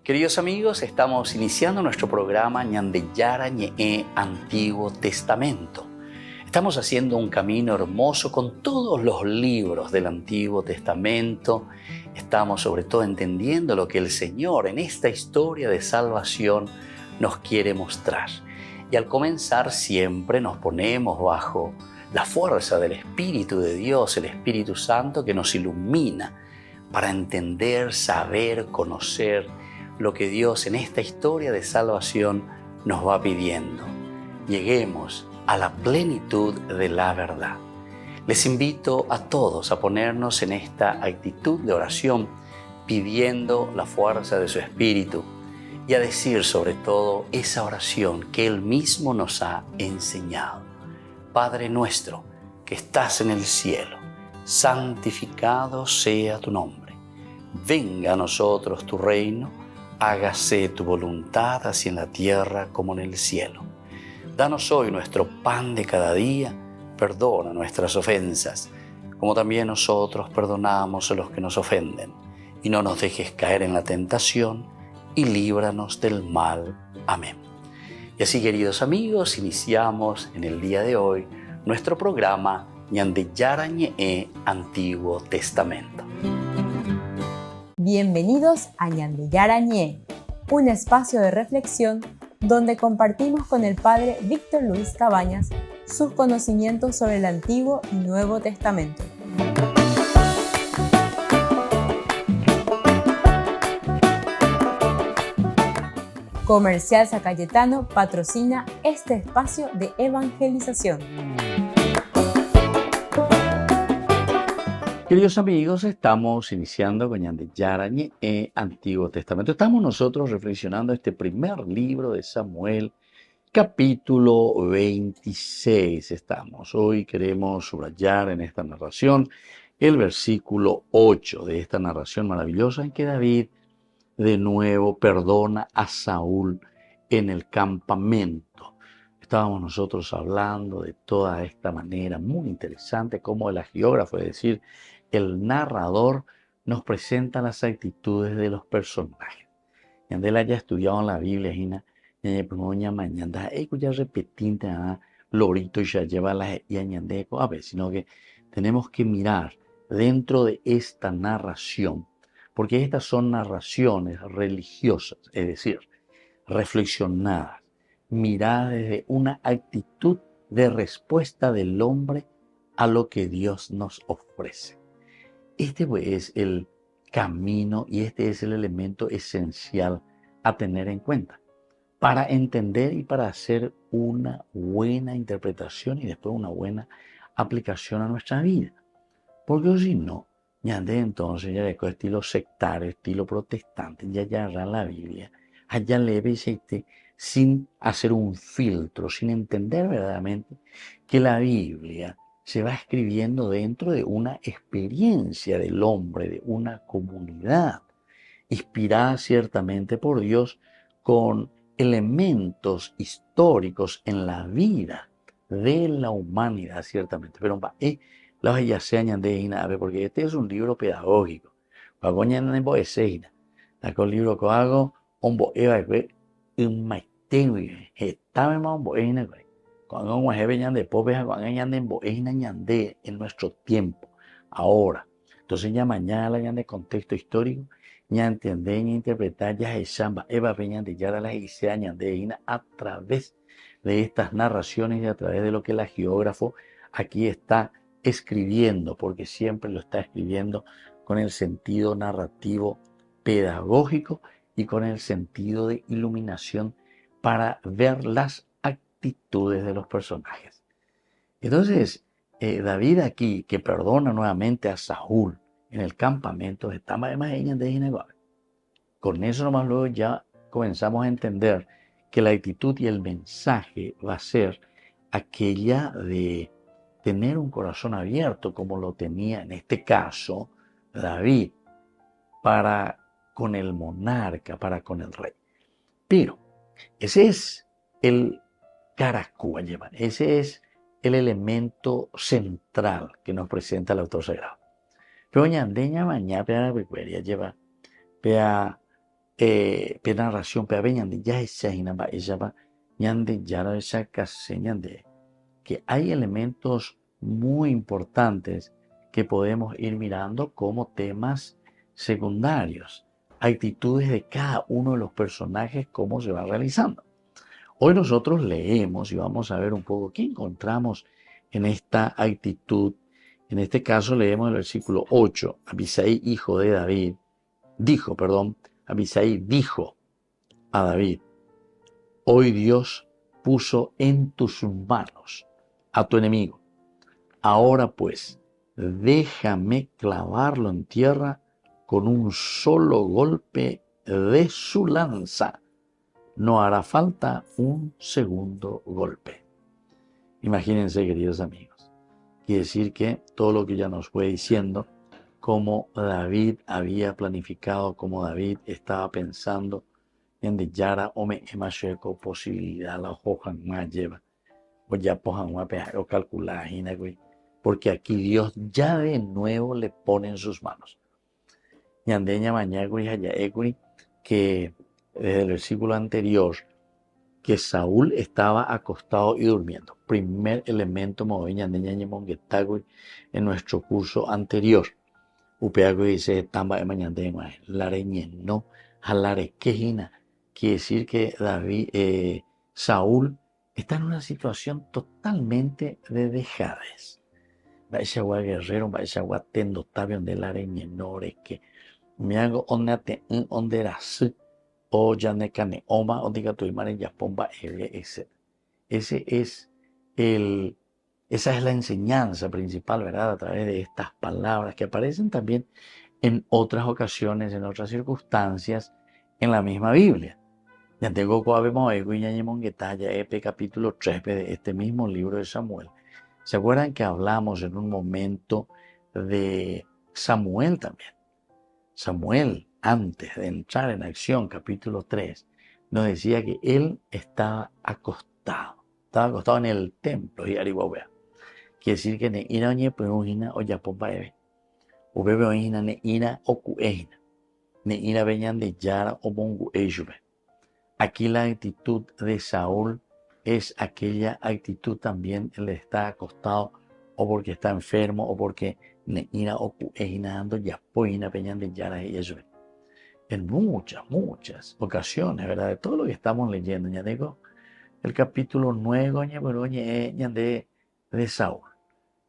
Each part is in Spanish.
Queridos amigos, estamos iniciando nuestro programa Ñandeyara Ñe'e Antiguo Testamento. Estamos haciendo un camino hermoso con todos los libros del Antiguo Testamento. Estamos sobre todo entendiendo lo que el Señor en esta historia de salvación nos quiere mostrar. Y al comenzar siempre nos ponemos bajo la fuerza del Espíritu de Dios, el Espíritu Santo que nos ilumina para entender, saber, conocer lo que Dios en esta historia de salvación nos va pidiendo. Lleguemos a la plenitud de la verdad. Les invito a todos a ponernos en esta actitud de oración, pidiendo la fuerza de su Espíritu y a decir sobre todo esa oración que Él mismo nos ha enseñado. Padre nuestro que estás en el cielo, santificado sea tu nombre. Venga a nosotros tu reino, hágase tu voluntad así en la tierra como en el cielo. Danos hoy nuestro pan de cada día, perdona nuestras ofensas, como también nosotros perdonamos a los que nos ofenden. Y no nos dejes caer en la tentación, y líbranos del mal. Amén. Y así, queridos amigos, iniciamos en el día de hoy nuestro programa Ñandeyara Ñe'e Antiguo Testamento. Bienvenidos a Ñandeyara Ñe'e, un espacio de reflexión donde compartimos con el Padre Víctor Luis Cabañas sus conocimientos sobre el Antiguo y Nuevo Testamento. Comercial San Cayetano patrocina este espacio de evangelización. Queridos amigos, estamos iniciando con Ñandeyara Ñe'e Antiguo Testamento. Estamos nosotros reflexionando este primer libro de Samuel, capítulo 26. Hoy queremos subrayar en esta narración el versículo 8 de esta narración maravillosa en que David de nuevo perdona a Saúl en el campamento. Estábamos nosotros hablando de toda esta manera muy interesante como el agiógrafo, es decir, el narrador nos presenta las actitudes de los personajes. Yandela ya estudiado en la Biblia, Gina, mañana, ya repetinte a Lorito y ya lleva la a ver, sino que tenemos que mirar dentro de esta narración, porque estas son narraciones religiosas, es decir, reflexionadas, miradas desde una actitud de respuesta del hombre a lo que Dios nos ofrece. Este es el camino y este es el elemento esencial a tener en cuenta para entender y para hacer una buena interpretación y después una buena aplicación a nuestra vida. Porque si no, ya de entonces ya de estilo sectario, estilo protestante, ya agarran la Biblia, allá leve y sin hacer un filtro, sin entender verdaderamente que la Biblia se va escribiendo dentro de una experiencia del hombre, de una comunidad, inspirada ciertamente por Dios con elementos históricos en la vida de la humanidad, ciertamente. Pero la ya se añade inabe, porque este es un libro pedagógico. Cuando añade en boeseina, el libro que hago, un boeva un maitewi, estaba en un boeina, cuando un mujer de pobres, cuando añade en boeina ñande en nuestro tiempo, ahora. Entonces ya mañana ya de contexto histórico, ya entender y interpretar ya es samba, eva peña de ya la hice añade ina a través de estas narraciones y a través de lo que el geógrafo aquí está escribiendo, porque siempre lo está escribiendo con el sentido narrativo pedagógico y con el sentido de iluminación para ver las actitudes de los personajes. Entonces, David aquí, que perdona nuevamente a Saúl en el campamento, está más de Ginebra. Con eso nomás luego ya comenzamos a entender que la actitud y el mensaje va a ser aquella de tener un corazón abierto como lo tenía en este caso David para con el monarca, para con el rey. Pero ese es el caracúa, ese es el elemento central que nos presenta el autor sagrado. Pero ñandeña mañana lleva pena ración, pero ñande ya esa inaba, ella va, ñande ya no esa case, ñande, que hay elementos muy importantes que podemos ir mirando como temas secundarios, actitudes de cada uno de los personajes, cómo se va realizando. Hoy nosotros leemos y vamos a ver un poco qué encontramos en esta actitud. En este caso leemos el versículo 8. Abisai, hijo de David, Abisai dijo a David: hoy Dios puso en tus manos a tu enemigo. Ahora pues, déjame clavarlo en tierra con un solo golpe de su lanza. No hará falta un segundo golpe. Imagínense, queridos amigos, quiere decir que todo lo que ya nos fue diciendo, cómo David había planificado, cómo David estaba pensando en de Yara ome emasheko posibilidad la hoja más lleva o ya pojan o calcular, porque aquí Dios ya de nuevo le pone en sus manos. Yandeña mañaguri hayaeguri, que desde el versículo anterior, que Saúl estaba acostado y durmiendo. Primer elemento en nuestro curso anterior. Upeago dice tamba de mañana no jalare quejina. Quiere decir que Saúl está en una situación totalmente de dejadez. Baishagua guerrero, baishagua tendo tabion del areñe nore que me hago onate un onderas o yanekane oma o diga tu imare ya pomba ese. Esa es la enseñanza principal, ¿verdad? A través de estas palabras que aparecen también en otras ocasiones, en otras circunstancias, en la misma Biblia. Ya tengo capítulo 3 de este mismo libro de Samuel. ¿Se acuerdan que hablamos en un momento de Samuel también? Samuel, antes de entrar en acción, capítulo 3, nos decía que él estaba acostado en el templo y Arihuahua. Quiere decir que ne ina oñe peujina o yapomba eve. Ubebe oñina ne ina oku ejina. Ne ina veñan de yara o mongu ejube. Aquí la actitud de Saúl es aquella actitud también, él está acostado o porque está enfermo o porque ne ina oku ejina ando yapoina veñan de yara y ejube. En muchas ocasiones, ¿verdad? De todo lo que estamos leyendo, ya digo, el capítulo 9 de Saúl.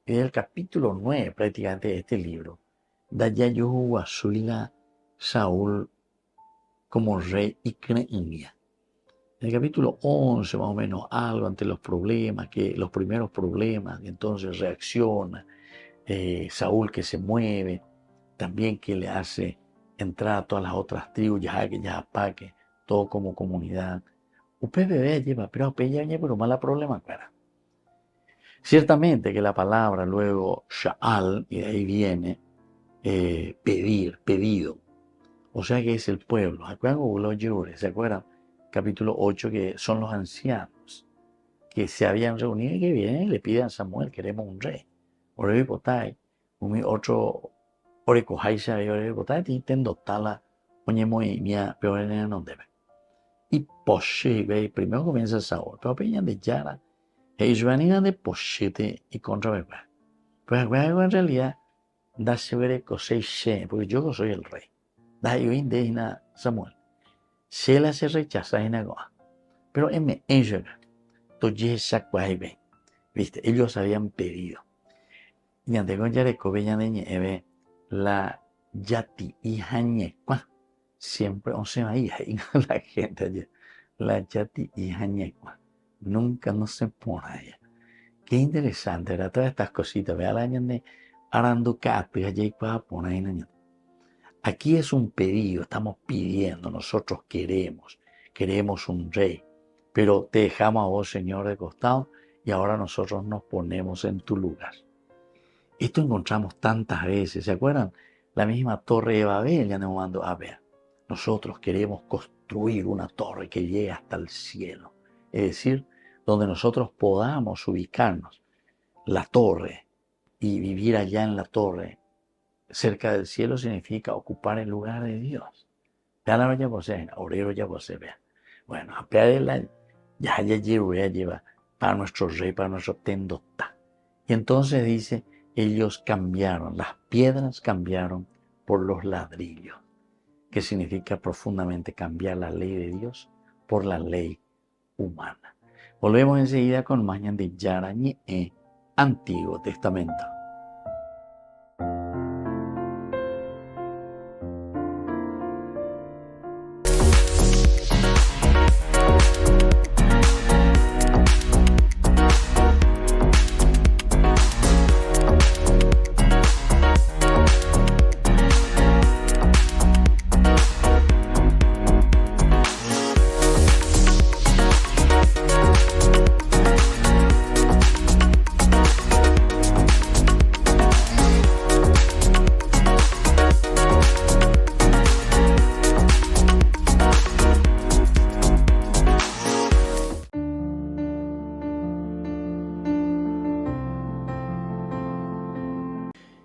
Y el capítulo 9 prácticamente de este libro, da ya yo a Saúl como rey y creía. En el capítulo 11 más o menos algo ante los problemas, los primeros problemas, y entonces reacciona Saúl que se mueve, también que le hace entrar a todas las otras tribus, ya que ya apague, todo como comunidad. Usted bebé lleva, pero mala problema, cara. Ciertamente que la palabra luego Sha'al, y de ahí viene pedido. O sea que es el pueblo. ¿Se acuerdan? Capítulo 8, que son los ancianos que se habían reunido y que vienen y le piden a Samuel: queremos un rey. Otro orecojaisa y orecotai tendo tala oñemo y mia peor en no debe. Y Poshe, primero comienza Saúl, pero peñan de Yara. Ellos venían de Pochete y contra Beguá. Pues en realidad da severe coseiche, porque yo soy el rey. Da yo indígena Samuel. Se la se rechaza en agua. Pero en ellos, viste, ellos habían pedido. Y ante con Yareco veían de nieve la yati y jañecua. Siempre, o sea, ahí la gente allí. La yati y jañecua. Nunca no se pone allá. Qué interesante, ¿verdad? Todas estas cositas. Vea la ñande aranducapi, allá y poner. Aquí es un pedido, estamos pidiendo, nosotros queremos un rey, pero te dejamos a vos, Señor, de costado, y ahora nosotros nos ponemos en tu lugar. Esto encontramos tantas veces, ¿se acuerdan? La misma torre de Babel, ya nos mandó a ver. Nosotros queremos construir una torre que llegue hasta el cielo, es decir, donde nosotros podamos ubicarnos, la torre, y vivir allá en la torre, cerca del cielo, significa ocupar el lugar de Dios. Dala ya você, obrero ya você, vea. Bueno, apeadela, ya lleva para nuestro rey, para nuestro tendota. Y entonces dice, ellos cambiaron, las piedras cambiaron por los ladrillos, que significa profundamente cambiar la ley de Dios por la ley humana. Volvemos enseguida con Mañan de Yarañe, Antiguo Testamento.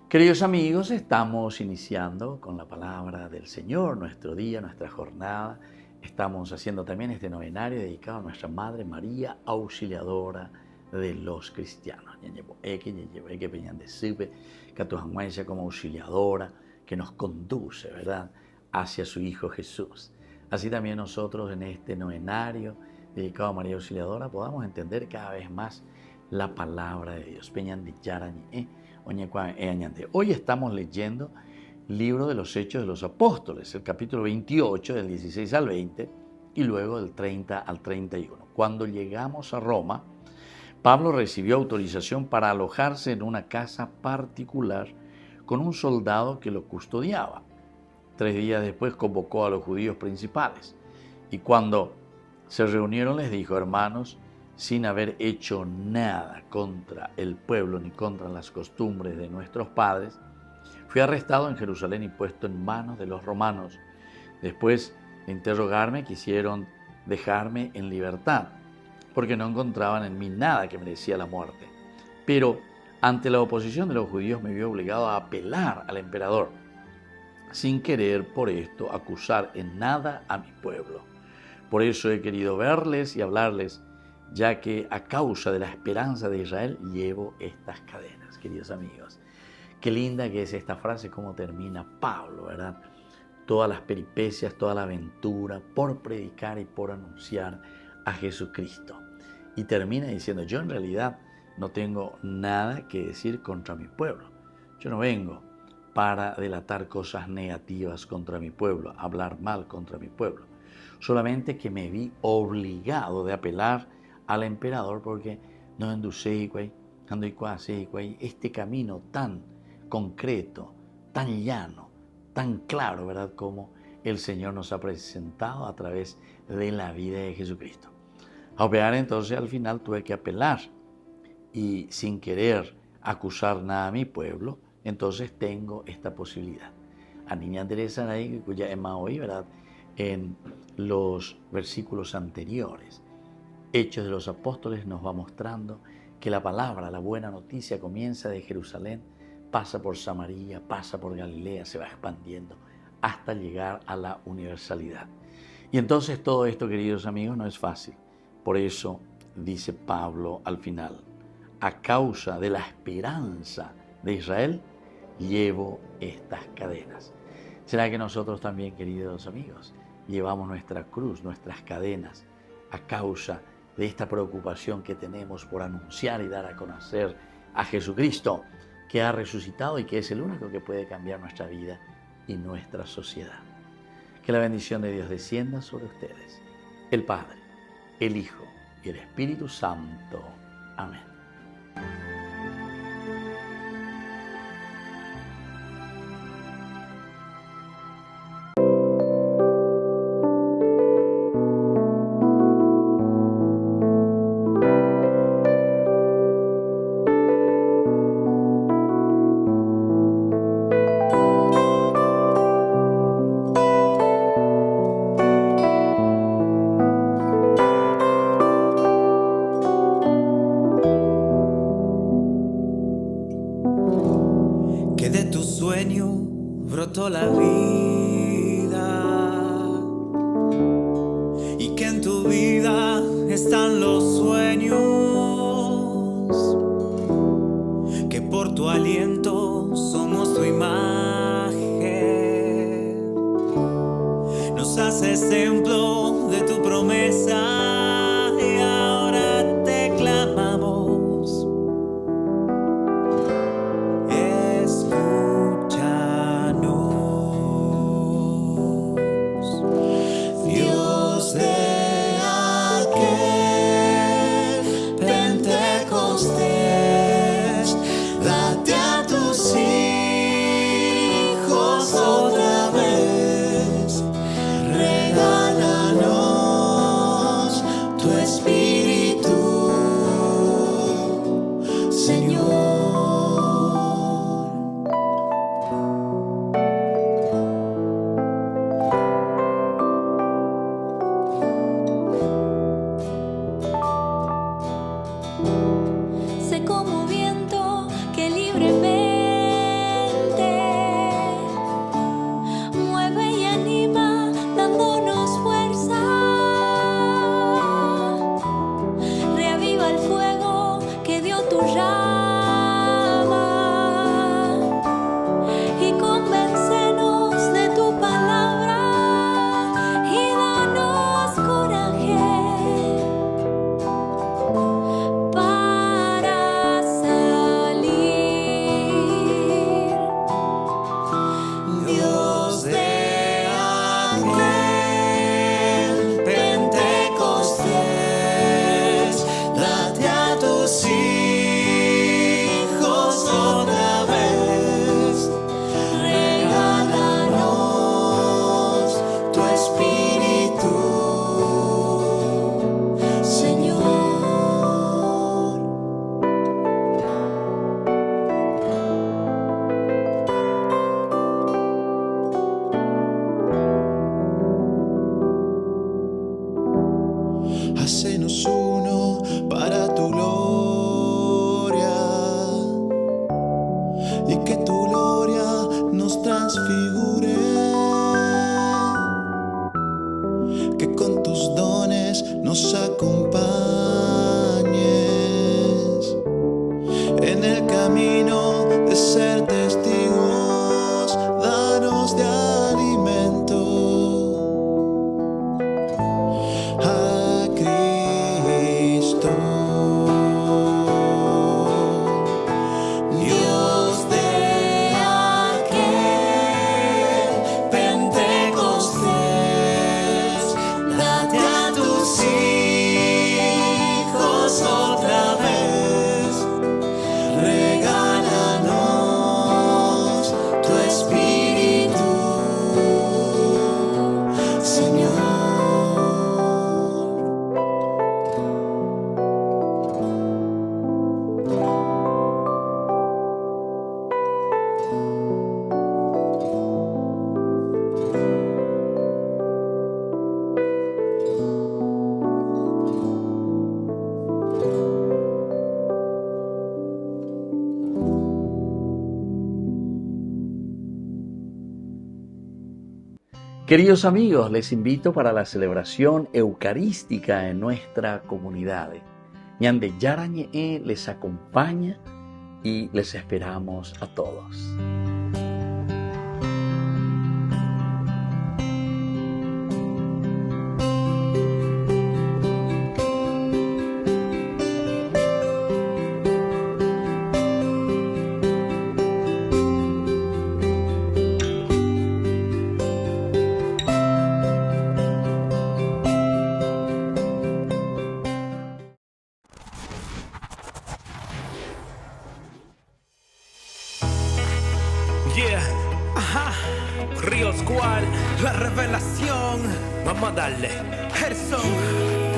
Queridos amigos, estamos iniciando con la palabra del Señor, nuestro día, nuestra jornada. Estamos haciendo también este novenario dedicado a nuestra Madre María, auxiliadora de los cristianos. Como auxiliadora que nos conduce, ¿verdad?, hacia su Hijo Jesús. Así también nosotros en este novenario dedicado a María Auxiliadora podamos entender cada vez más la palabra de Dios. Hoy estamos leyendo el libro de los Hechos de los Apóstoles, el capítulo 28, del 16 al 20, y luego del 30 al 31. Cuando llegamos a Roma, Pablo recibió autorización para alojarse en una casa particular con un soldado que lo custodiaba. 3 días después convocó a los judíos principales, y cuando se reunieron les dijo: hermanos, sin haber hecho nada contra el pueblo ni contra las costumbres de nuestros padres, fui arrestado en Jerusalén y puesto en manos de los romanos. Después de interrogarme, quisieron dejarme en libertad, porque no encontraban en mí nada que merecía la muerte. Pero ante la oposición de los judíos me vi obligado a apelar al emperador, sin querer por esto acusar en nada a mi pueblo. Por eso he querido verles y hablarles, ya que a causa de la esperanza de Israel llevo estas cadenas. Queridos amigos, qué linda que es esta frase, cómo termina Pablo, ¿verdad? Todas las peripecias, toda la aventura por predicar y por anunciar a Jesucristo. Y termina diciendo: yo en realidad no tengo nada que decir contra mi pueblo. Yo no vengo para delatar cosas negativas contra mi pueblo, hablar mal contra mi pueblo. Solamente que me vi obligado de apelar al emperador porque no endusé este camino tan concreto, tan llano, tan claro, ¿verdad?, como el Señor nos ha presentado a través de la vida de Jesucristo. A operar, entonces al final tuve que apelar y sin querer acusar nada a mi pueblo, entonces tengo esta posibilidad. A niña Teresa ahí, cuya Emma hoy, ¿verdad?, en los versículos anteriores. Hechos de los Apóstoles nos va mostrando que la palabra, la buena noticia, comienza de Jerusalén, pasa por Samaria, pasa por Galilea, se va expandiendo hasta llegar a la universalidad. Y entonces todo esto, queridos amigos, no es fácil. Por eso dice Pablo al final: a causa de la esperanza de Israel, llevo estas cadenas. ¿Será que nosotros también, queridos amigos, llevamos nuestra cruz, nuestras cadenas, a causa de esta preocupación que tenemos por anunciar y dar a conocer a Jesucristo, que ha resucitado y que es el único que puede cambiar nuestra vida y nuestra sociedad? Que la bendición de Dios descienda sobre ustedes, el Padre, el Hijo y el Espíritu Santo. Amén. Que de tu sueño brotó la vida, están los sueños que por tu aliento somos tu imagen. Nos haces templo de tu promesa y ahora te clamamos. Hacenos uno para tu gloria y que tu gloria nos transfigure, que con tus dones nos acompañes en el camino de ser testigos. Danos de alimento a Cristo, Dios de aquel Pentecostés. Date a tus hijos otra vez, regálanos tu espíritu, Señor. Queridos amigos, les invito para la celebración eucarística en nuestra comunidad. Ñande Yarañe les acompaña y les esperamos a todos. Yeah, ajá, Río Squad, la revelación. Vamos a darle. Gerson,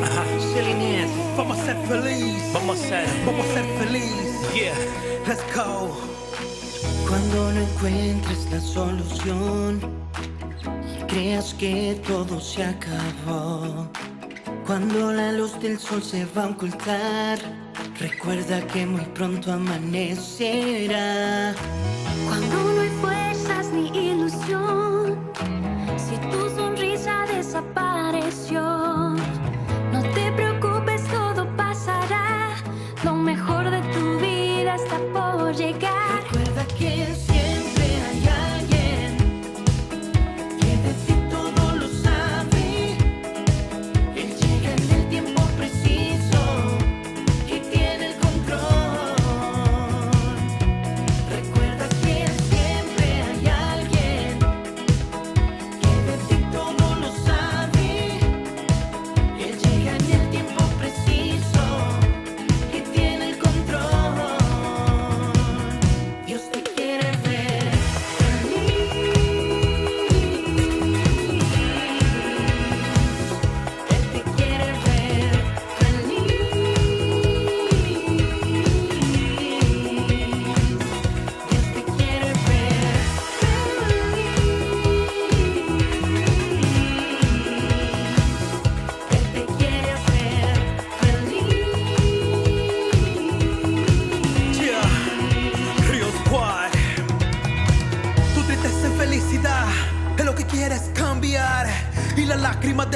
ajá, Shelly, vamos a ser feliz. Vamos a ser feliz. Yeah, let's go. Cuando no encuentres la solución y creas que todo se acabó, cuando la luz del sol se va a ocultar, recuerda que muy pronto amanecerá. Cuando no hay fuerzas ni ilusión, si tu sonrisa desapareció, no te preocupes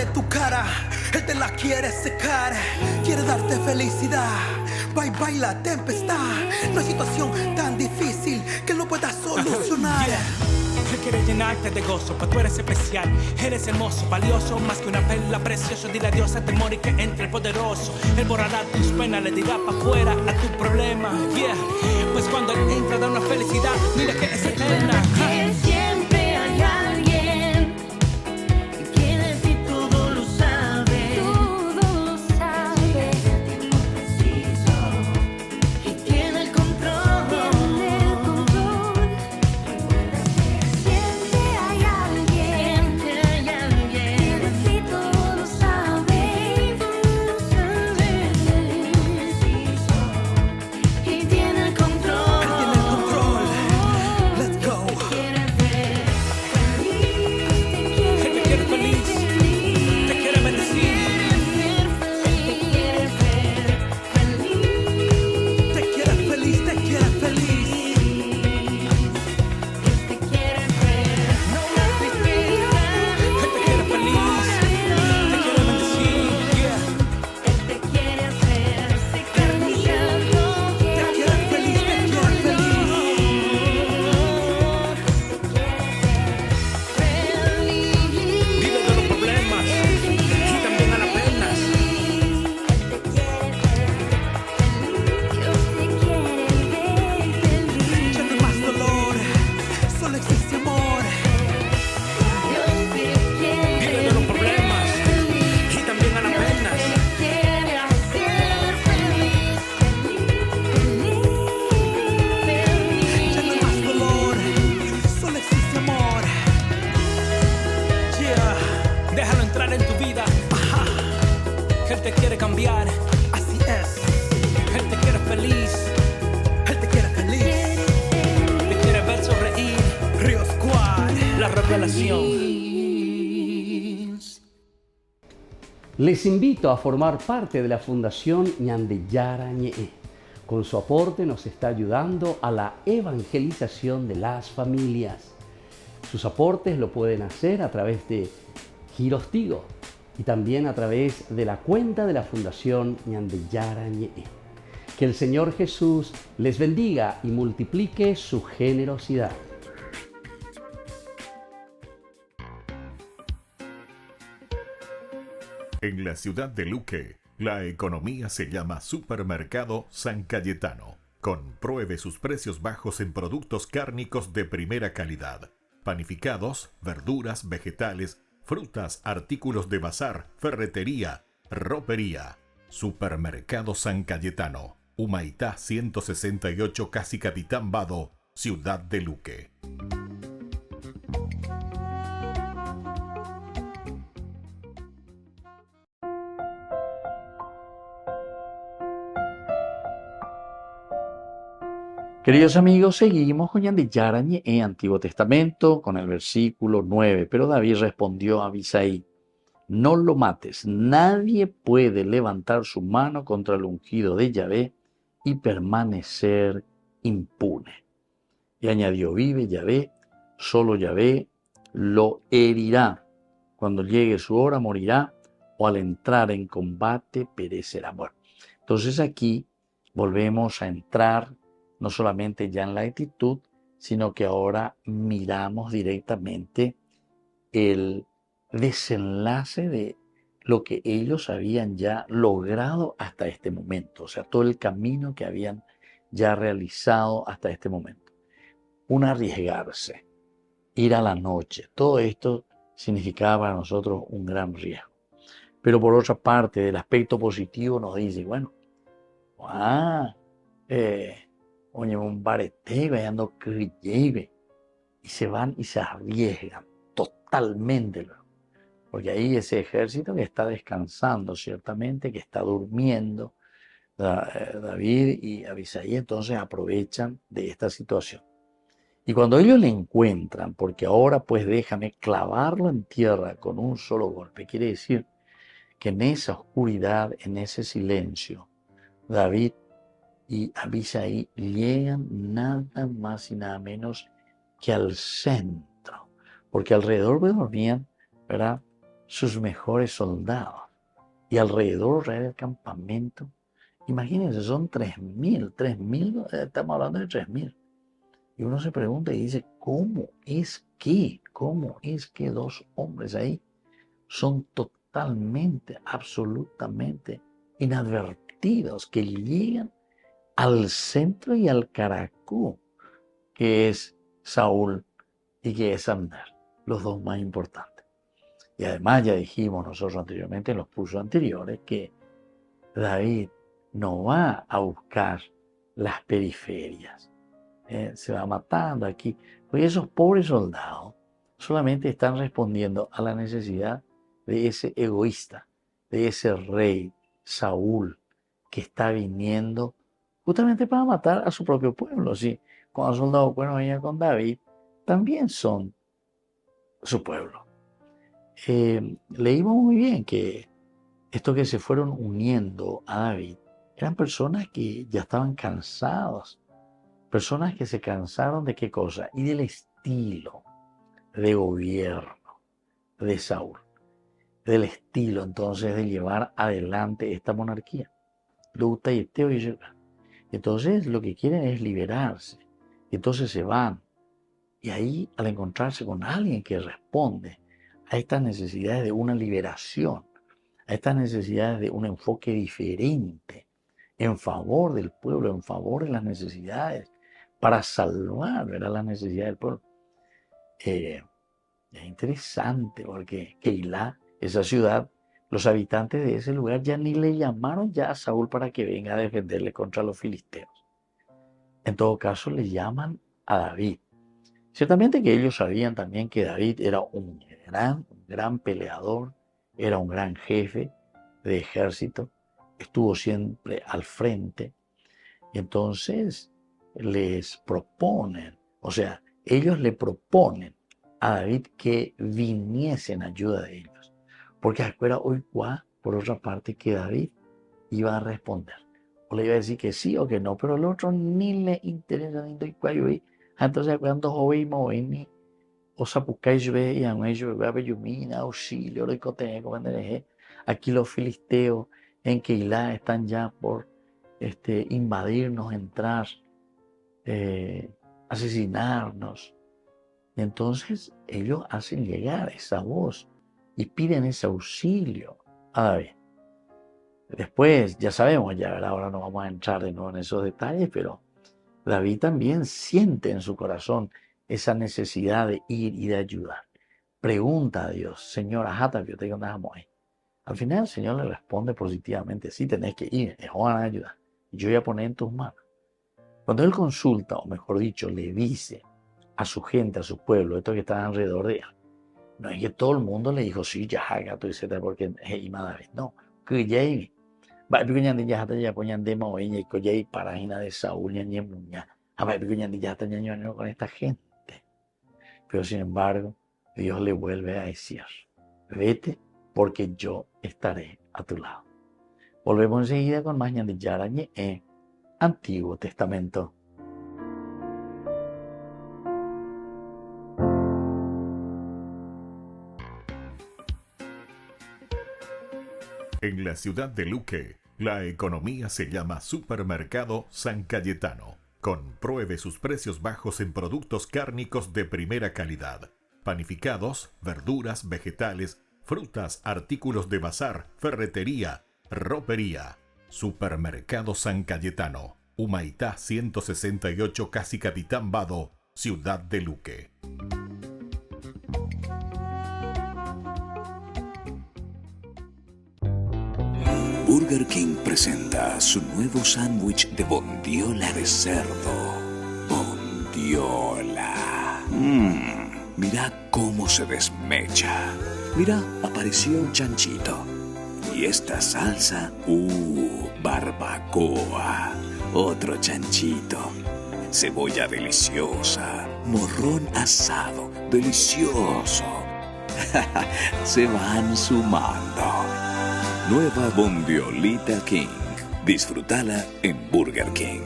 de tu cara, él te la quiere secar, quiere darte felicidad. Bye bye la tempestad, no hay situación tan difícil que él no pueda solucionar. Él quiere llenarte de gozo, pues tú eres especial, eres hermoso, valioso, más que una perla preciosa. Dile adiós a temor y que entre el poderoso. Él borrará tus penas, le dirá pa' fuera a tu problema. Yeah, pues cuando él entra da una felicidad, mira que es eterna. Siempre hay alguien que de ti todo lo sabe. Todo lo sabe. Y tiene el control. Siempre hay alguien que de ti todo lo sabe. Y tiene el control. Él tiene el control. Let's go. Él te quiere feliz, Te quiere bendecir, te quiere feliz, te quiere feliz. no más tristeza. Él te quiere feliz, te quiere bendecir. Yeah. Él te quiere hacer secar tu llanto. Te quiere feliz, te quiere feliz. Vive de los problemas y también a las penas. Ya no hay más dolor, solo existe amor. Vive de los problemas y también a las penas. Ya no hay más dolor, solo existe amor. Yeah, déjalo entrar en tu vida. Ajá. Él te quiere cambiar, así es. Él te quiere feliz, él te quiere feliz. Te quiere ver sonreír. Río Squad, la revelación. Les invito a formar parte de la Fundación Ñandeyara Ñe'e. Con su aporte nos está ayudando a la evangelización de las familias. Sus aportes lo pueden hacer a través de Giros Tigo y también a través de la cuenta de la Fundación Ñandeyara Ñe'e. Que el Señor Jesús les bendiga y multiplique su generosidad. En la ciudad de Luque, la economía se llama Supermercado San Cayetano. Compruebe sus precios bajos en productos cárnicos de primera calidad. Panificados, verduras, vegetales, frutas, artículos de bazar, ferretería, ropería. Supermercado San Cayetano. Humaitá 168, Casi Capitán Vado, ciudad de Luque. Queridos amigos, seguimos con Ñandeyara Ñe'e, Antiguo Testamento, con el versículo 9. Pero David respondió a Abisai: no lo mates, nadie puede levantar su mano contra el ungido de Yahvé y permanecer impune. Y añadió: vive Yahvé, solo Yahvé lo herirá. Cuando llegue su hora morirá, o al entrar en combate perecerá. Bueno, entonces aquí volvemos a entrar no solamente ya en la actitud, sino que ahora miramos directamente el desenlace de lo que ellos habían ya logrado hasta este momento, o sea, todo el camino que habían ya realizado hasta este momento. Un arriesgarse, ir a la noche, todo esto significaba para nosotros un gran riesgo. Pero por otra parte, del aspecto positivo nos dice, bueno, oye, un bareteo, ando creyeve, y se van y se arriesgan totalmente, porque ahí ese ejército que está descansando ciertamente, que está durmiendo, David y Abisai entonces aprovechan de esta situación. Y cuando ellos le encuentran, porque ahora pues déjame clavarlo en tierra con un solo golpe, quiere decir que en esa oscuridad, en ese silencio, David y Abisai llegan nada más y nada menos que al centro, porque alrededor dormían, ¿verdad?, sus mejores soldados. Y alrededor del campamento, imagínense, son 3.000, estamos hablando de 3.000. Y uno se pregunta y dice, ¿cómo es que dos hombres ahí son totalmente, absolutamente inadvertidos, que llegan al centro y al caracú, que es Saúl y que es Abner, los dos más importantes? Y además ya dijimos nosotros anteriormente en los cursos anteriores que David no va a buscar las periferias. Se va matando aquí. Porque esos pobres soldados solamente están respondiendo a la necesidad de ese egoísta, de ese rey Saúl, que está viniendo justamente para matar a su propio pueblo. Sí, cuando los soldados buenos venían con David, también son su pueblo. Leímos muy bien que estos que se fueron uniendo a David eran personas que ya estaban cansados. Personas que se cansaron de qué cosa? Y del estilo de gobierno de Saúl. Del estilo entonces de llevar adelante esta monarquía. Entonces lo que quieren es liberarse. Entonces se van. Y ahí al encontrarse con alguien que responde a estas necesidades de una liberación, a estas necesidades de un enfoque diferente en favor del pueblo, en favor de las necesidades, para salvar, ¿verdad?, las necesidades del pueblo. Es interesante porque Keilah, esa ciudad, los habitantes de ese lugar ya ni le llamaron ya a Saúl para que venga a defenderle contra los filisteos. En todo caso, le llaman a David. Ciertamente que ellos sabían también que David era un gran peleador, era un gran jefe de ejército, estuvo siempre al frente. Entonces les proponen, o sea, ellos le proponen a David que viniese en ayuda de ellos. Porque acuerda hoy, por otra parte, que David iba a responder. O le iba a decir que sí o que no, pero el otro ni le interesa ni doy cuello. Entonces, cuando oímos, ni o sapucáis ve y a ellos ve a Bellumina, auxilio, lo que aquí los filisteos en Keilah están ya por invadirnos, entrar, asesinarnos. Entonces ellos hacen llegar esa voz y piden ese auxilio a David. Después, ya sabemos, ya ahora no vamos a entrar de nuevo en esos detalles, pero David también siente en su corazón esa necesidad de ir y de ayudar. Pregunta a Dios, Señor, yo te ahí. Al final el Señor le responde positivamente, sí, tenés que ir, es hora de ayudar. Yo voy a poner en tus manos. Cuando él consulta, o mejor dicho, le dice a su gente, a su pueblo, estos que están alrededor de él, no es que todo el mundo le dijo, sí, ya, gato, etcétera, porque es David. No, que ya página de Saúl con esta gente. Pero sin embargo, Dios le vuelve a decir, vete porque yo estaré a tu lado. Volvemos enseguida con más Ñande Yarañe en Antiguo Testamento. En la ciudad de Luque, la economía se llama Supermercado San Cayetano. Compruebe sus precios bajos en productos cárnicos de primera calidad. Panificados, verduras, vegetales, frutas, artículos de bazar, ferretería, ropería. Supermercado San Cayetano. Humaitá 168, Casi Capitán Vado, ciudad de Luque. Burger King presenta su nuevo sándwich de bondiola de cerdo. Bondiola. Mira cómo se desmecha. Mira, apareció un chanchito. Y esta salsa, barbacoa. Otro chanchito. Cebolla deliciosa. Morrón asado, delicioso. Se van sumando. Nueva Bondiolita King. Disfrútala en Burger King.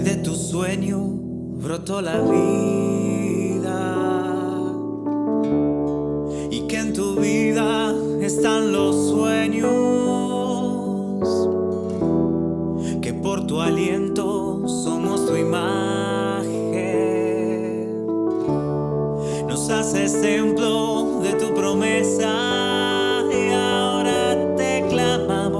que de tu sueño brotó la vida y que en tu vida están los sueños, que por tu aliento somos tu imagen, nos haces templo de tu promesa y ahora te clamamos.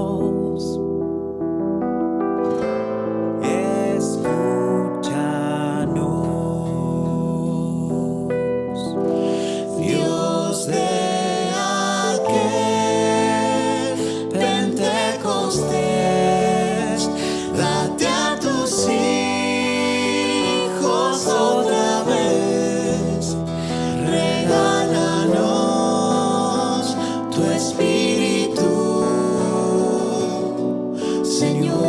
Dios de aquel Pentecostés, date a tus hijos otra vez, regálanos tu espíritu, Señor.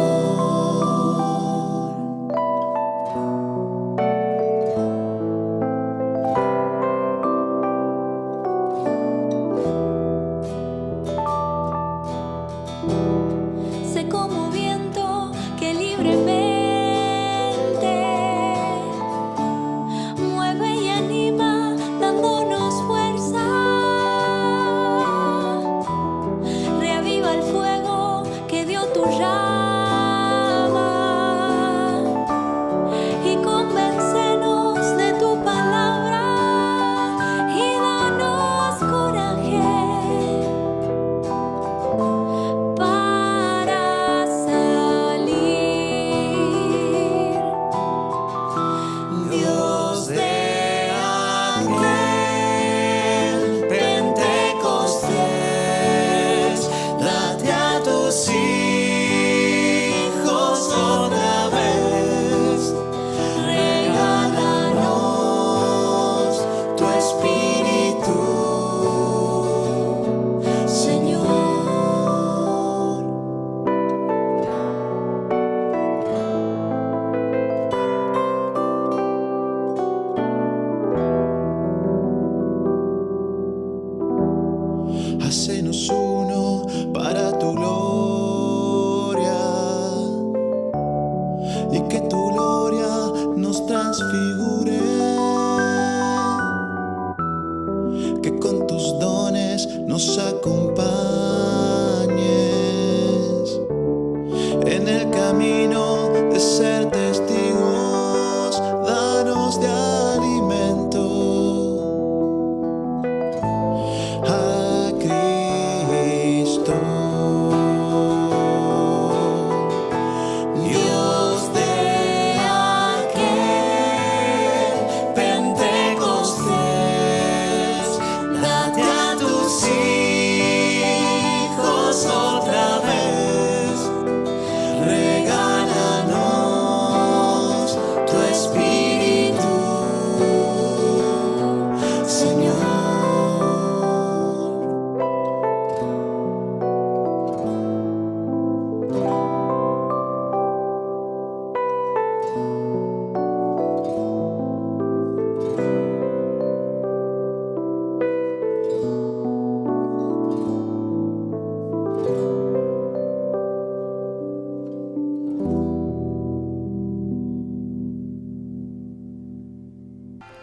Sé como viento que libremente mueve y anima, dándonos fuerza. Reaviva el fuego que dio tu llama y convéncenos de tu palabra y danos coraje para salir. Dios de aquel Pentecostés, date a tus hijos otra vez, regálanos tu espíritu, Señor. Hacenos uno para tu gloria y que tu gloria nos transfigure, que con tus dones nos acompañes en el camino de ser testigos, danos de alimento a Cristo. Dios de aquel Pentecostés, date a tus hijos otra vez, regálanos tu espíritu, Señor.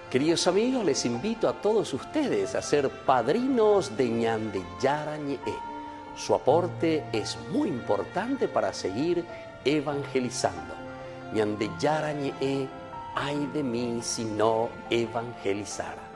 Queridos amigos, les invito a todos ustedes a ser padrinos de Ñande Yarañe. Su aporte es muy importante para seguir evangelizando. Ñande Yarañe, ay de mí si no evangelizara.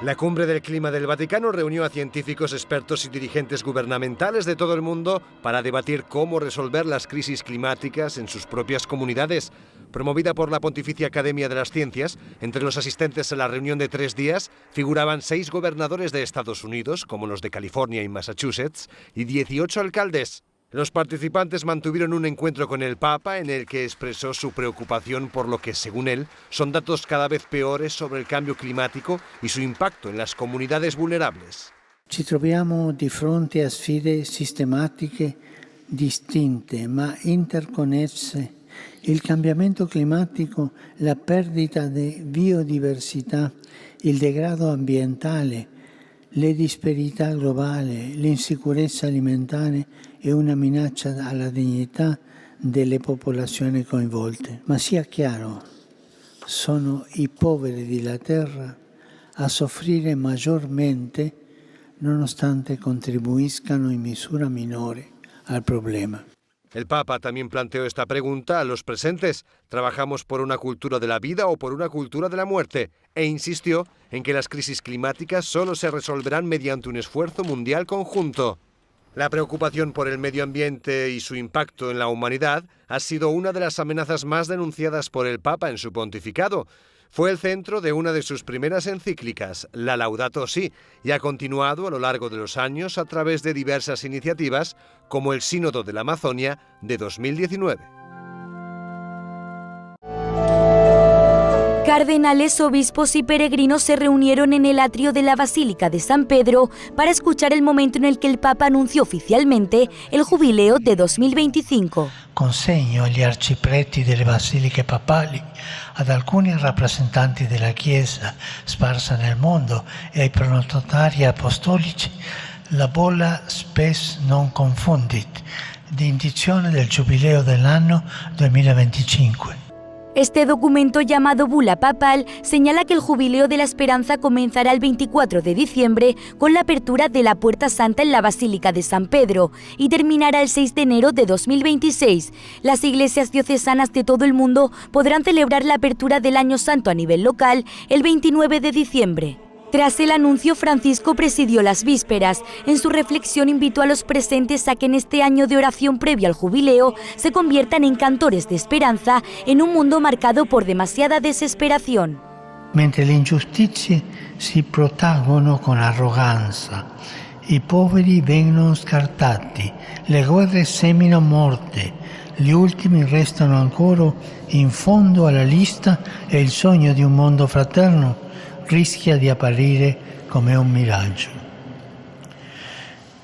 La Cumbre del Clima del Vaticano reunió a científicos, expertos y dirigentes gubernamentales de todo el mundo para debatir cómo resolver las crisis climáticas en sus propias comunidades. Promovida por la Pontificia Academia de las Ciencias, entre los asistentes a la reunión de 3 días figuraban 6 gobernadores de Estados Unidos, como los de California y Massachusetts, y 18 alcaldes. Los participantes mantuvieron un encuentro con el Papa en el que expresó su preocupación por lo que, según él, son datos cada vez peores sobre el cambio climático y su impacto en las comunidades vulnerables. Ci troviamo di fronte a sfide sistematiche distinte ma interconnesse. Il cambiamento climatico, la perdita di biodiversità, il degrado ambientale, le disparità globali, l'insicurezza alimentare e una minaccia alla dignità delle popolazioni coinvolte. Ma sia chiaro, sono i poveri della terra a soffrire maggiormente nonostante contribuiscano in misura minore al problema. El Papa también planteó esta pregunta a los presentes: ¿trabajamos por una cultura de la vida o por una cultura de la muerte? E insistió en que las crisis climáticas solo se resolverán mediante un esfuerzo mundial conjunto. La preocupación por el medio ambiente y su impacto en la humanidad ha sido una de las amenazas más denunciadas por el Papa en su pontificado. Fue el centro de una de sus primeras encíclicas, la Laudato Si, y ha continuado a lo largo de los años a través de diversas iniciativas, como el Sínodo de la Amazonia de 2019. Cardenales, obispos y peregrinos se reunieron en el atrio de la Basílica de San Pedro para escuchar el momento en el que el Papa anunció oficialmente el jubileo de 2025. Consegno agli arcipreti delle basiliche papali, ad alcuni rappresentanti della Chiesa sparsa nel mondo e ai pronotari apostolici la bolla spes non confundit, di indizione del giubileo dell'anno 2025. Este documento llamado Bula Papal señala que el Jubileo de la Esperanza comenzará el 24 de diciembre con la apertura de la Puerta Santa en la Basílica de San Pedro y terminará el 6 de enero de 2026. Las iglesias diocesanas de todo el mundo podrán celebrar la apertura del Año Santo a nivel local el 29 de diciembre. Tras el anuncio, Francisco presidió las vísperas. En su reflexión invitó a los presentes a que en este año de oración previo al jubileo se conviertan en cantores de esperanza en un mundo marcado por demasiada desesperación. Mentre le ingiustizie si protraggono con arroganza, i poveri vengono scartati, le guerre seminano morte, gli ultimi restano ancora in fondo alla lista e il sogno di un mondo fraterno rischia di apparire come un miraggio.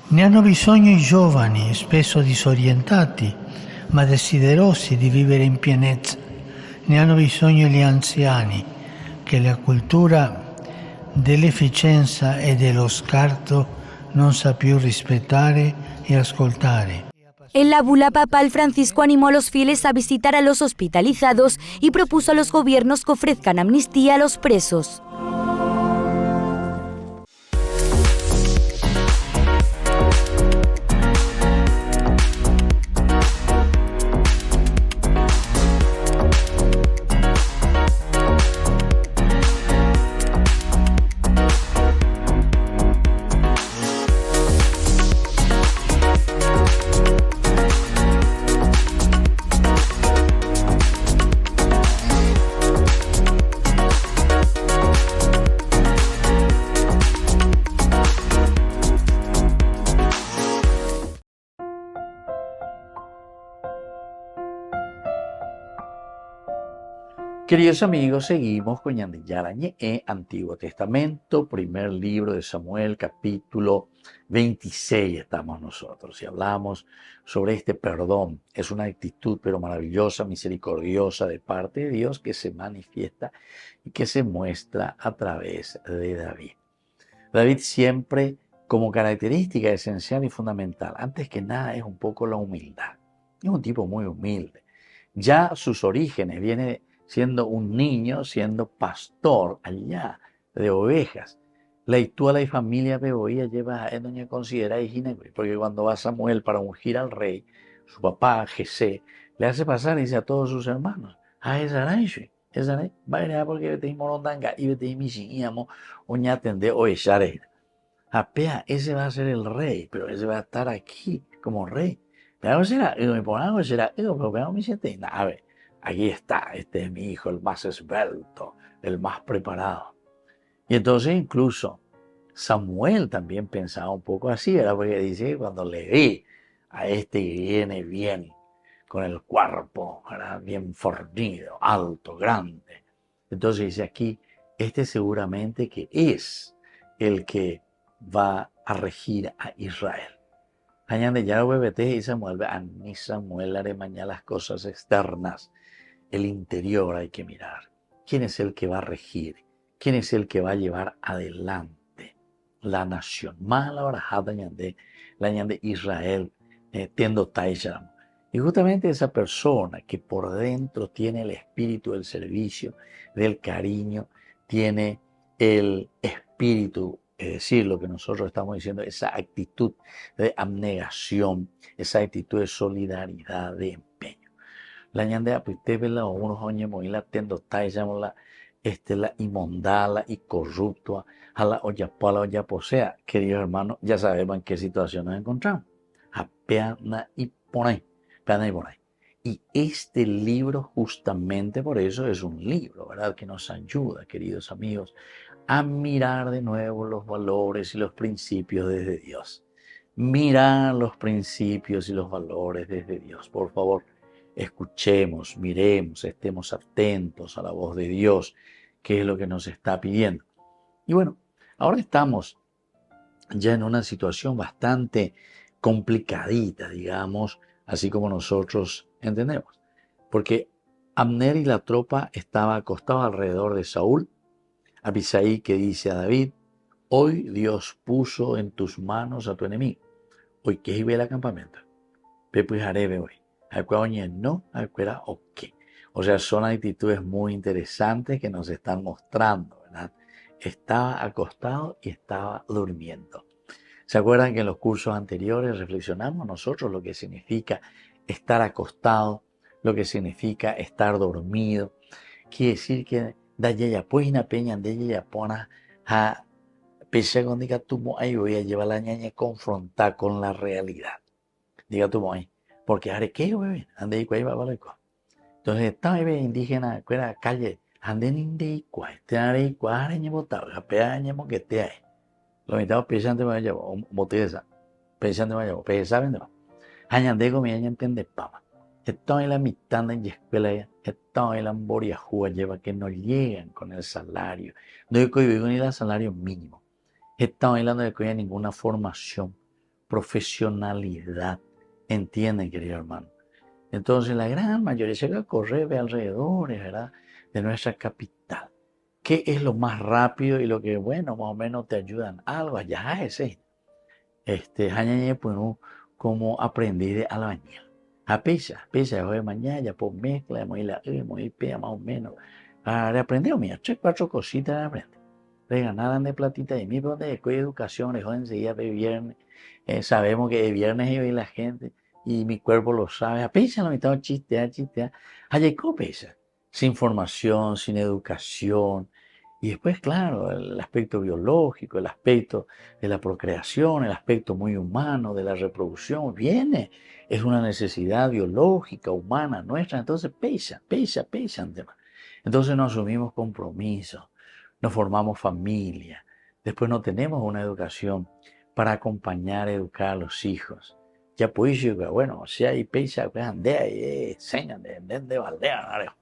Ne hanno bisogno i giovani, spesso disorientati, ma desiderosi di vivere in pienezza. Ne hanno bisogno gli anziani, che la cultura dell'efficienza e dello scarto non sa più rispettare e ascoltare. En la bula papal, Francisco animó a los fieles a visitar a los hospitalizados y propuso a los gobiernos que ofrezcan amnistía a los presos. Queridos amigos, seguimos con Ñandiyarañe Antiguo Testamento, primer libro de Samuel, capítulo 26 estamos nosotros y hablamos sobre este perdón. Es una actitud pero maravillosa, misericordiosa de parte de Dios que se manifiesta y que se muestra a través de David. David siempre como característica esencial y fundamental, antes que nada, es un poco la humildad. Es un tipo muy humilde. Ya sus orígenes viene siendo un niño, siendo pastor allá de ovejas. La actual y familia Beboía lleva a doña considera porque cuando va Samuel para ungir al rey, su papá Jesé le hace pasar y dice a todos sus hermanos: esa va a ir porque te morondanga y te misiñamo oña atender o echaré. Apea, ese va a ser el rey, pero ese va a estar aquí como rey. Pero será, me pongo será, pero veamos mi siete. A ver. Aquí está, este es mi hijo, el más esbelto, el más preparado. Y entonces incluso Samuel también pensaba un poco así, ¿verdad? Porque dice, cuando le vi a este que viene bien, con el cuerpo, ¿verdad? Bien fornido, alto, grande. Entonces dice aquí, este seguramente que es el que va a regir a Israel. Añade ya y Samuel, ni Samuel haré mañana las cosas externas. El interior hay que mirar. ¿Quién es el que va a regir? ¿Quién es el que va a llevar adelante la nación? Más la barajada de Israel, tiendo Taisharam. Y justamente esa persona que por dentro tiene el espíritu del servicio, del cariño, tiene el espíritu, es decir, lo que nosotros estamos diciendo, esa actitud de abnegación, esa actitud de solidaridad, de empeño. La ñandea, pues te ve la unos oñe muy la tendo llamo la inmondala y corrupta, a la olla posea. Queridos hermanos, ya sabemos en qué situación nos encontramos. A peana y ponay. Y este libro justamente por eso es un libro, ¿verdad? Que nos ayuda, queridos amigos, a mirar de nuevo los valores y los principios desde Dios. Mirar los principios y los valores desde Dios. Por favor, escuchemos, miremos, estemos atentos a la voz de Dios, que es lo que nos está pidiendo. Y bueno, ahora estamos ya en una situación bastante complicadita, digamos, así como nosotros entendemos. Porque Abner y la tropa estaba acostados alrededor de Saúl. Abisai que dice a David, hoy Dios puso en tus manos a tu enemigo. Hoy que iba el campamento. Pepe jarebe hoy. Oye, no, acuera ok. O sea, son actitudes muy interesantes que nos están mostrando, ¿verdad? Estaba acostado y estaba durmiendo. ¿Se acuerdan que en los cursos anteriores reflexionamos nosotros lo que significa estar acostado, lo que significa estar dormido? Quiere decir que da ya pues una peña de ella pona a pese con diga tu ahí voy a llevar la ñaña a confrontar con la realidad. Diga tu ahí, porque haré que yo bebé, ande y va a entonces esta bebé indígena que era calle, ande ni de igual, te haré igual en botado, a peaña que te hay. Lo invitados pensando me vaya, boteza, pensando me vaya, pero saben de más. Añandego mi aña entiende pama. Esto en la mitad en la escuela, esto en la boriajúa lleva que no llegan con el salario. No hay que vivir ni el salario mínimo. Esto en la no hay ninguna formación, profesionalidad. Entienden, querido hermano. Entonces la gran mayoría llega a correr de alrededores, ¿verdad? De nuestra capital. ¿Qué es lo más rápido y lo que, bueno, más o menos te ayudan algo? Allá ese. Pues, como aprendí de albañil. A pesa, de mañana, ya por mezcla, muy la muy pea más o menos. Aprendió, mira, 3, 4 cositas aprende. Reganaban de platita de mí, pero de educación, dejó enseguida de viernes. Sabemos que de viernes iba la gente y mi cuerpo lo sabe. A pesa, la mitad chistear. Allá pesa. Sin formación, sin educación. Y después, claro, el aspecto biológico, el aspecto de la procreación, el aspecto muy humano de la reproducción, viene, es una necesidad biológica, humana nuestra, entonces pesa. Entonces nos asumimos compromisos, nos formamos familia, después no tenemos una educación para acompañar, educar a los hijos. Ya pues, bueno, si hay pesa, pues andea y enseñan de baldea,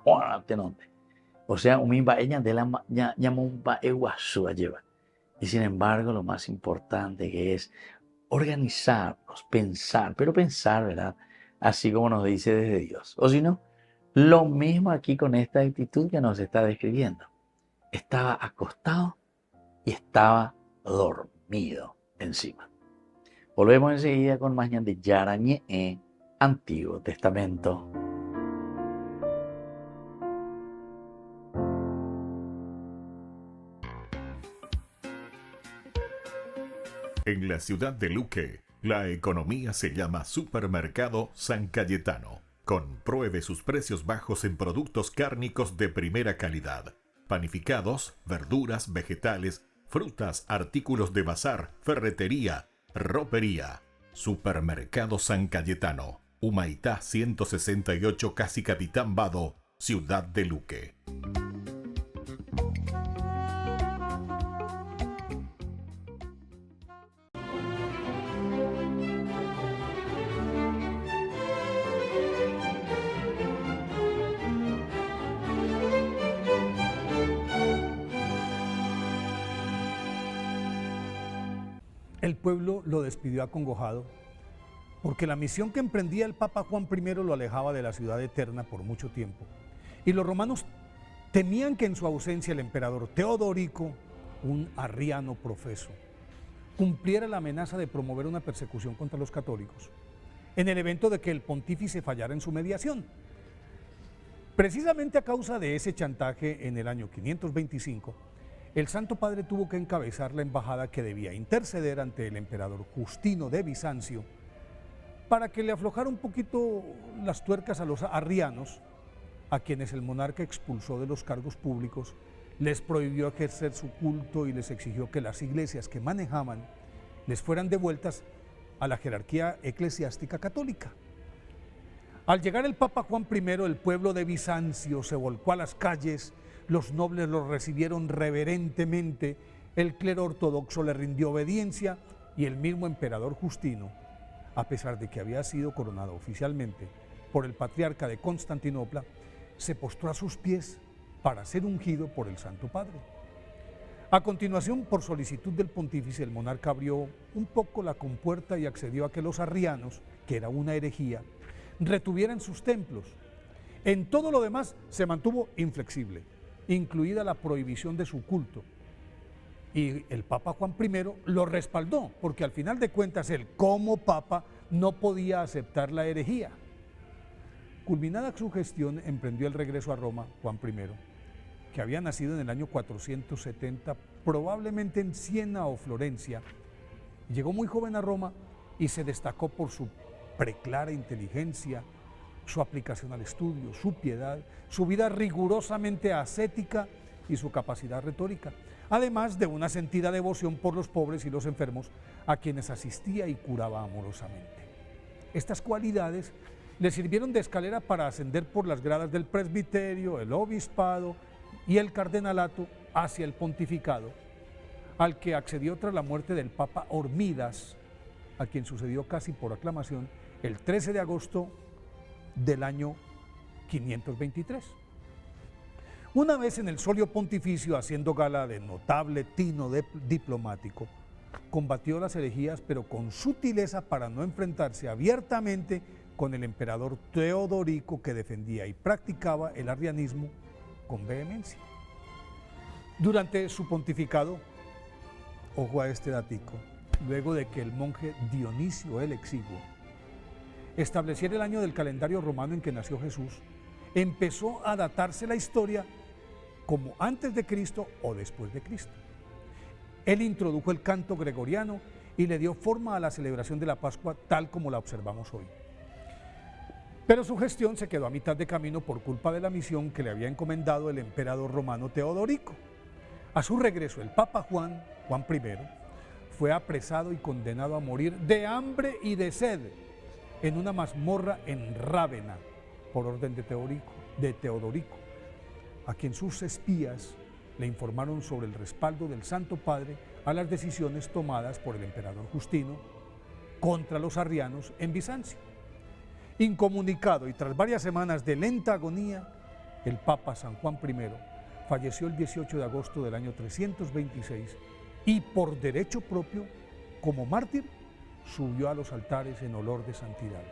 o sea, ella de la llamumba eguazú lleva. Y sin embargo, lo más importante que es organizarnos, pensar, pero pensar, ¿verdad? Así como nos dice desde Dios. O si no, lo mismo aquí con esta actitud que nos está describiendo. Estaba acostado y estaba dormido encima. Volvemos enseguida con más de Yarañe, Antiguo Testamento. En la ciudad de Luque, la economía se llama Supermercado San Cayetano. Compruebe sus precios bajos en productos cárnicos de primera calidad. Panificados, verduras, vegetales, frutas, artículos de bazar, ferretería, ropería. Supermercado San Cayetano. Humaitá 168 Casi Capitán Vado, ciudad de Luque. El pueblo lo despidió acongojado porque la misión que emprendía el Papa Juan I lo alejaba de la ciudad eterna por mucho tiempo. Y los romanos temían que en su ausencia el emperador Teodorico, un arriano profeso, cumpliera la amenaza de promover una persecución contra los católicos. en el evento de que el pontífice fallara en su mediación. Precisamente a causa de ese chantaje, en el año 525, el Santo Padre tuvo que encabezar la embajada que debía interceder ante el emperador Justino de Bizancio para que le aflojara un poquito las tuercas a los arrianos, a quienes el monarca expulsó de los cargos públicos, les prohibió ejercer su culto y les exigió que las iglesias que manejaban les fueran devueltas a la jerarquía eclesiástica católica. Al llegar el Papa Juan I, el pueblo de Bizancio se volcó a las calles, los nobles los recibieron reverentemente, el clero ortodoxo le rindió obediencia y el mismo emperador Justino, a pesar de que había sido coronado oficialmente por el patriarca de Constantinopla, se postró a sus pies para ser ungido por el Santo Padre. A continuación, por solicitud del pontífice, el monarca abrió un poco la compuerta y accedió a que los arrianos, que era una herejía, retuvieran sus templos. En todo lo demás se mantuvo inflexible, incluida la prohibición de su culto. Y el Papa Juan I lo respaldó, porque al final de cuentas él, como Papa, no podía aceptar la herejía. Culminada su gestión, emprendió el regreso a Roma Juan I, que había nacido en el año 470, probablemente en Siena o Florencia. Llegó muy joven a Roma y se destacó por su preclara inteligencia, su aplicación al estudio, su piedad, su vida rigurosamente ascética y su capacidad retórica, además de una sentida devoción por los pobres y los enfermos, a quienes asistía y curaba amorosamente. Estas cualidades le sirvieron de escalera para ascender por las gradas del presbiterio, el obispado y el cardenalato hacia el pontificado, al que accedió tras la muerte del Papa Hormidas, a quien sucedió casi por aclamación el 13 de agosto del año 523. Una vez en el solio pontificio, haciendo gala de notable tino diplomático, combatió las herejías, pero con sutileza para no enfrentarse abiertamente con el emperador Teodorico, que defendía y practicaba el arrianismo con vehemencia. Durante su pontificado, ojo a este datico, luego de que el monje Dionisio el Exiguo estableciera el año del calendario romano en que nació Jesús, empezó a datarse la historia como antes de Cristo o después de Cristo. Él introdujo el canto gregoriano y le dio forma a la celebración de la Pascua tal como la observamos hoy. Pero su gestión se quedó a mitad de camino por culpa de la misión que le había encomendado el emperador romano Teodorico. A su regreso, el Papa Juan I, fue apresado y condenado a morir de hambre y de sed en una mazmorra en Rávena, por orden de Teodorico, a quien sus espías le informaron sobre el respaldo del Santo Padre a las decisiones tomadas por el emperador Justino contra los arrianos en Bizancio. Incomunicado y tras varias semanas de lenta agonía, el Papa San Juan I falleció el 18 de agosto del año 326 y por derecho propio, como mártir, subió a los altares en olor de santidad.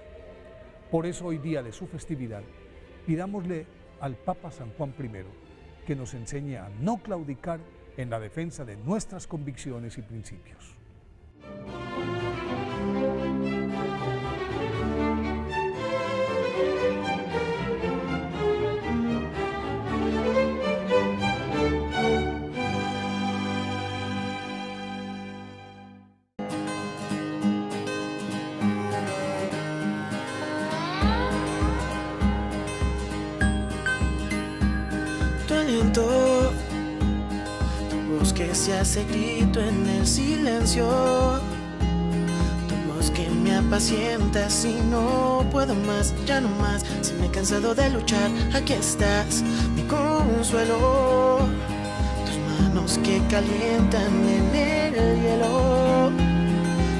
Por eso hoy día de su festividad, pidámosle al Papa San Juan I que nos enseñe a no claudicar en la defensa de nuestras convicciones y principios. Tu voz que se hace grito en el silencio, tu voz que me apacienta si no puedo más, ya no más, si me he cansado de luchar, aquí estás, mi consuelo, tus manos que calientan en el hielo,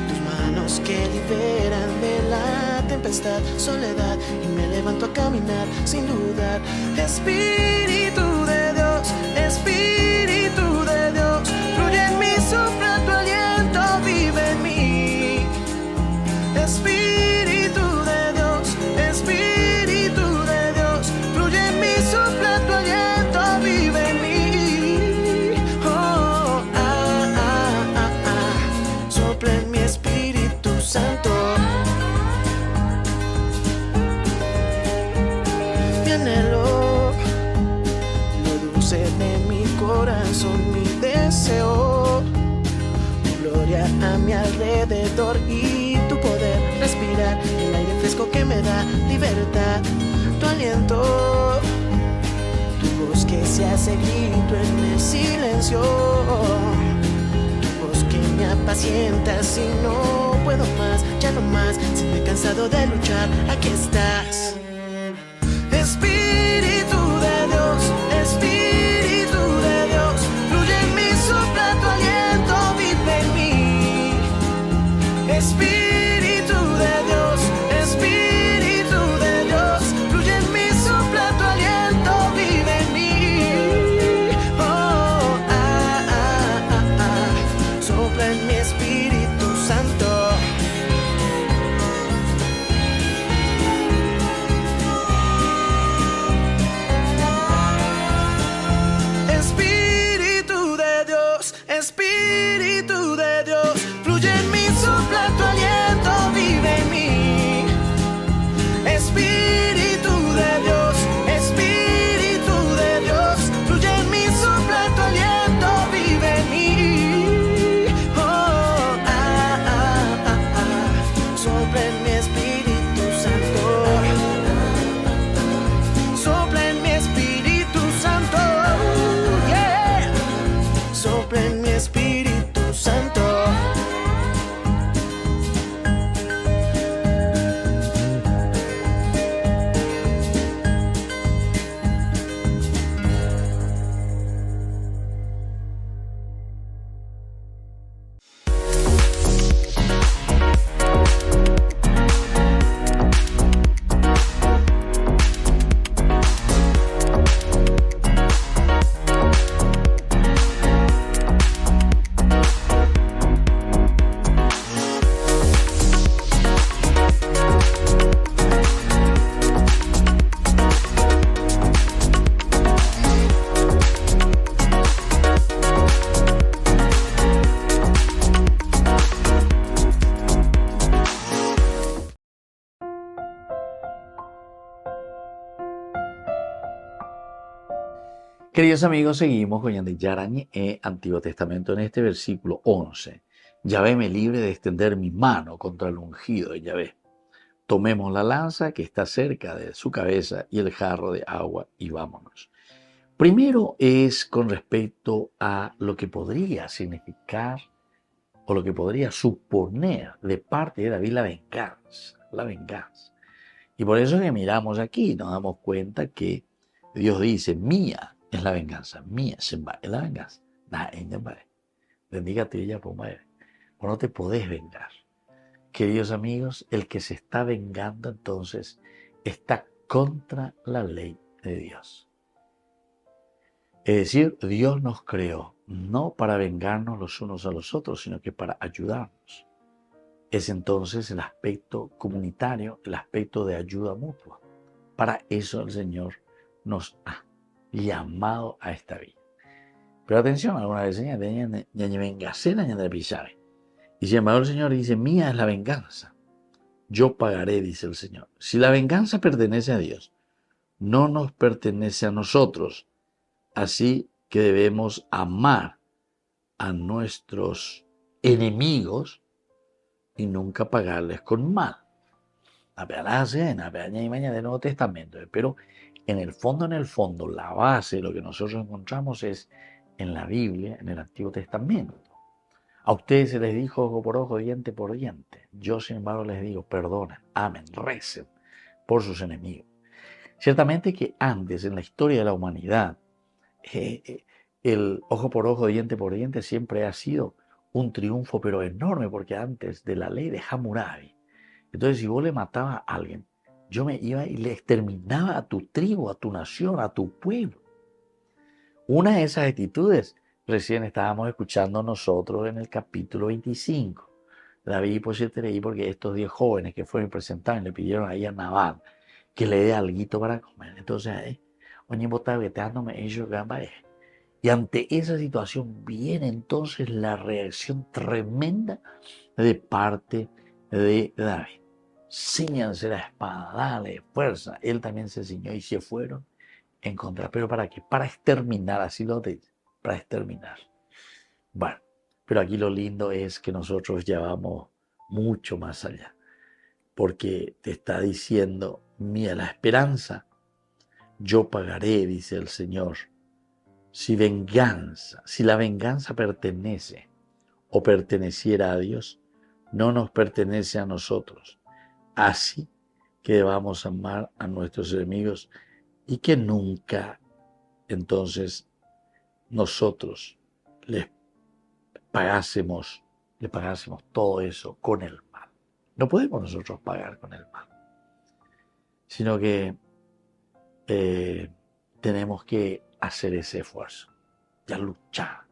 tus manos que liberan de la tempestad, soledad, y me levanto a caminar sin dudar. Espíritu de Dios, Espíritu de Dios, fluye en mí, sopla tu aliento, vive en mí. Espíritu de Dios, Espíritu de Dios, fluye en mí, sopla tu aliento, vive en mí. Oh, sopla en mi Espíritu Santo. mi alrededor y tu poder respirar el aire fresco que me da libertad, tu aliento, tu voz que se hace grito en el silencio, tu voz que me apacienta si no puedo más, ya no más, si me he cansado de luchar, aquí estás. Espíritu de Dios, Espíritu de Dios, fluye en mí, sopla tu aliento, vive en mí. Espíritu de Dios, Espíritu de Dios, fluye en mí, sopla tu aliento, vive en mí. Oh, sopla en mi Espíritu Santo. Espíritu de Dios, fluye en mí, sopla tu aliento, vive en mí. Espíritu de Dios, Espíritu de Dios, fluye en mí, sopla tu aliento, vive en mí. Oh, sopla en mi Espíritu Santo. Sopla en mi Espíritu Santo. Yeah. Sopla en mi Espíritu Santo. Queridos amigos, seguimos con Yandel Yarañe, Antiguo Testamento, en este versículo 11. Yahvé me libre de extender mi mano contra el ungido de Yahvé. Tomemos la lanza que está cerca de su cabeza y el jarro de agua y vámonos. Primero es con respecto a lo que podría significar o lo que podría suponer de parte de David la venganza. La venganza. Y por eso que miramos aquí, nos damos cuenta que Dios dice, mía es la venganza, mía es la venganza. Bendiga a ti ella, vos no te podés vengar. Queridos amigos, el que se está vengando entonces está contra la ley de Dios. Es decir, Dios nos creó no para vengarnos los unos a los otros, sino que para ayudarnos. Es entonces el aspecto comunitario, el aspecto de ayuda mutua. Para eso el Señor nos ha llamado a esta vida. Pero atención, alguna vez ya vengacena ya pisare. Y sin embargo el Señor dice, mía es la venganza. Yo pagaré, dice el Señor. Si la venganza pertenece a Dios, no nos pertenece a nosotros. Así que debemos amar a nuestros enemigos y nunca pagarles con mal. En la del Nuevo Testamento. Pero en el fondo, la base de lo que nosotros encontramos es en la Biblia, en el Antiguo Testamento. A ustedes se les dijo ojo por ojo, diente por diente. Yo, sin embargo, les digo, perdonen, amen, recen por sus enemigos. Ciertamente que antes, en la historia de la humanidad, el ojo por ojo, diente por diente siempre ha sido un triunfo, pero enorme, porque antes de la ley de Hammurabi, entonces si vos le matabas a alguien, yo me iba y le exterminaba a tu tribu, a tu nación, a tu pueblo. Una de esas actitudes recién estábamos escuchando nosotros en el capítulo 25. David por porque estos 10 jóvenes que fueron presentados le pidieron ahí a Nabal que le dé alguito para comer. Entonces, y ante esa situación viene entonces la reacción tremenda de parte de David. Cíñanse la espada, dale fuerza. Él también se ciñó y se fueron en contra. ¿Pero para qué? Para exterminar, así lo dice, para exterminar. Bueno, Pero aquí lo lindo es que nosotros ya vamos mucho más allá, porque te está diciendo, mira, la esperanza, yo pagaré, dice el Señor, si la venganza pertenece o perteneciera a Dios, no nos pertenece a nosotros. Así que debamos amar a nuestros enemigos y que nunca entonces nosotros le pagásemos todo eso con el mal. No podemos nosotros pagar con el mal, sino que tenemos que hacer ese esfuerzo, ya luchar,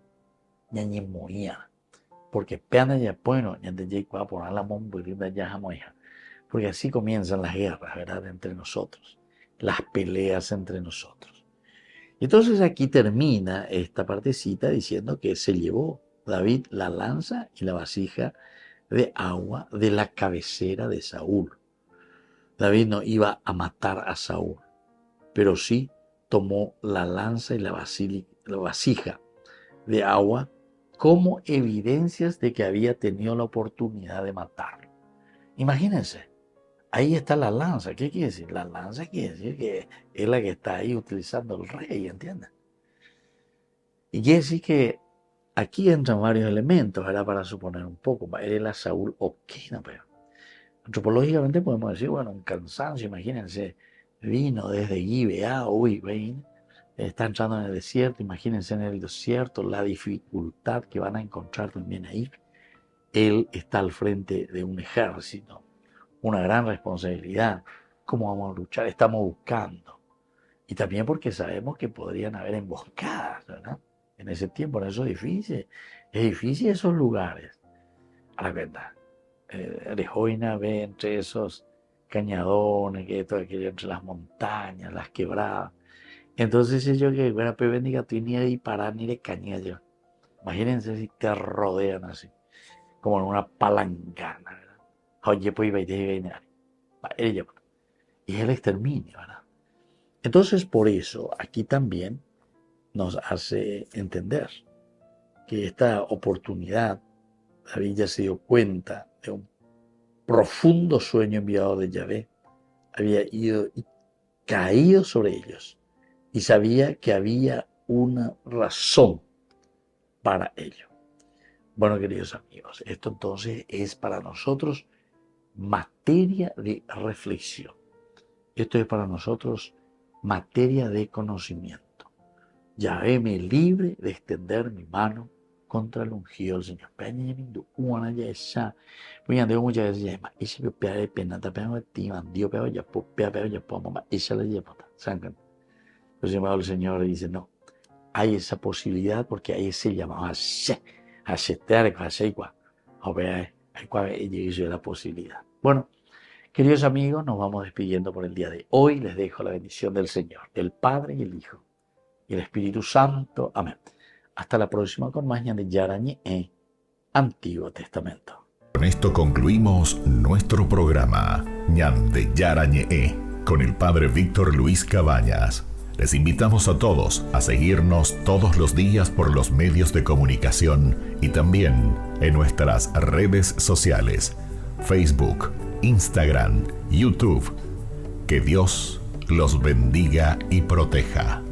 ya ni morir, porque pena ya bueno, ya te llega a poner la bomba y ya jamoya, porque así comienzan las guerras, ¿verdad? Entre nosotros, las peleas entre nosotros. Y entonces aquí termina esta partecita diciendo que se llevó David la lanza y la vasija de agua de la cabecera de Saúl. David no iba a matar a Saúl, pero sí tomó la lanza y la vasija de agua como evidencias de que había tenido la oportunidad de matarlo. Imagínense, ahí está la lanza. ¿Qué quiere decir? La lanza quiere decir que es la que está ahí utilizando el rey, ¿entiendes? Y quiere decir que aquí entran varios elementos, era para suponer un poco. Él era Saúl, ok, no, pero antropológicamente podemos decir, bueno, un cansancio, imagínense, vino desde Gibeá, está entrando en el desierto, imagínense en el desierto la dificultad que van a encontrar también ahí. Él está al frente de un ejército, una gran responsabilidad. ¿Cómo vamos a luchar? Estamos buscando. Y también porque sabemos que podrían haber emboscadas, ¿verdad? En ese tiempo, en esos edificios. Es difícil esos lugares. A la verdad, Rejoina ve entre esos cañadones, que todo aquello entre las montañas, las quebradas. Entonces yo que, bueno, pues bendiga, tú ni de disparar ni de cañar yo. Imagínense si te rodean así, como en una palangana, ¿verdad? Oye, pues y es el exterminio, ¿verdad? Entonces, por eso, aquí también nos hace entender que esta oportunidad, David ya se dio cuenta de un profundo sueño enviado de Yahvé, había ido y caído sobre ellos y sabía que había una razón para ello. Bueno, queridos amigos, esto entonces es para nosotros materia de reflexión. Esto es para nosotros materia de conocimiento. Yahvé me libre de extender mi mano contra el ungido del Señor. El Señor dice, no, hay esa posibilidad porque hay ese llamado a la posibilidad. Bueno, queridos amigos, nos vamos despidiendo por el día de hoy. Les dejo la bendición del Señor, del Padre y el Hijo y el Espíritu Santo. Amén. Hasta la próxima con más Ñande Yarañe en Antiguo Testamento. Con esto concluimos nuestro programa Ñande Yarañe con el Padre Víctor Luis Cabañas. Les invitamos a todos a seguirnos todos los días por los medios de comunicación y también en nuestras redes sociales, Facebook, Instagram, YouTube. Que Dios los bendiga y proteja.